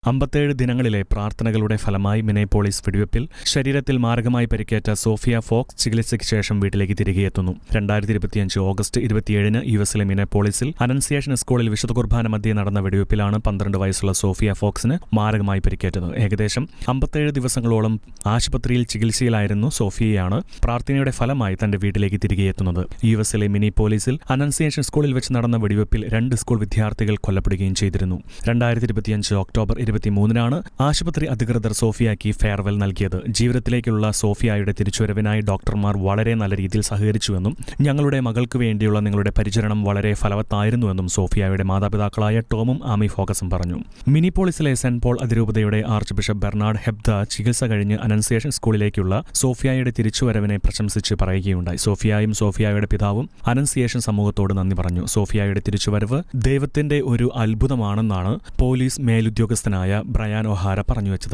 57 ദിനങ്ങളിലെ പ്രാർത്ഥനകളുടെ ഫലമായി മിനിയാപോളിസ് വെടിവെപ്പിൽ ശരീരത്തിൽ മാരകമായി പരിക്കേറ്റ സോഫിയ ഫോക്സ് ചികിത്സയ്ക്ക് ശേഷം വീട്ടിലേക്ക് തിരികെയെത്തുന്നു. 2025 ഓഗസ്റ്റ് 27-ന് യുഎസിലെ മിനിയാപോളിസിൽ അനൻസിയേഷൻ സ്കൂളിൽ വിശുദ്ധ കുർബാന മധ്യേ നടന്ന വെടിവെപ്പിലാണ് 12 വയസ്സുള്ള സോഫിയ ഫോക്സിന് മാരകമായി പരിക്കേറ്റത്. ഏകദേശം 57 ദിവസങ്ങളോളം ആശുപത്രിയിൽ ചികിത്സയിലായിരുന്നു സോഫിയയാണ് പ്രാർത്ഥനയുടെ ഫലമായി തന്റെ വീട്ടിലേക്ക് തിരികെയെത്തുന്നത്. യുഎസിലെ മിനിയാപോളിസിൽ അനൻസിയേഷൻ സ്കൂളിൽ വെച്ച് നടന്ന വെടിവെപ്പിൽ 2 സ്കൂൾ വിദ്യാർത്ഥികൾ കൊല്ലപ്പെടുകയും ചെയ്തിരുന്നു. 2025 ഒക്ടോബർ 23-നാണ് ആശുപത്രി അധികൃതർ സോഫിയയ്ക്ക് ഫെയർവെൽ നൽകിയത്. ജീവിതത്തിലേക്കുള്ള സോഫിയയുടെ തിരിച്ചുവരവിനായി ഡോക്ടർമാർ വളരെ നല്ല രീതിയിൽ സഹകരിച്ചുവെന്നും ഞങ്ങളുടെ മകൾക്ക് വേണ്ടിയുള്ള നിങ്ങളുടെ പരിചരണം വളരെ ഫലവത്തായിരുന്നുവെന്നും സോഫിയയുടെ മാതാപിതാക്കളായ ടോമും ആമി ഫോക്കസും പറഞ്ഞു. മിനിയാപോളിസിലെ സെന്റ് പോൾ അതിരൂപതയുടെ ആർച്ച് ബിഷപ്പ് ബെർണാഡ് ഹെബ്ദ ചികിത്സ കഴിഞ്ഞ് അനൻസിയേഷൻ സ്കൂളിലേക്കുള്ള സോഫിയയുടെ തിരിച്ചുവരവിനെ പ്രശംസിച്ച് പറയുകയുണ്ടായി. സോഫിയയും സോഫിയയുടെ പിതാവും അനൻസിയേഷൻ സമൂഹത്തോട് നന്ദി പറഞ്ഞു. സോഫിയയുടെ തിരിച്ചുവരവ് ദൈവത്തിന്റെ ഒരു അത്ഭുതമാണെന്നാണ് പോലീസ് മേലുദ്യോഗസ്ഥനായ ബ്രയാൻ ഒഹാര പറഞ്ഞുവെച്ചത്.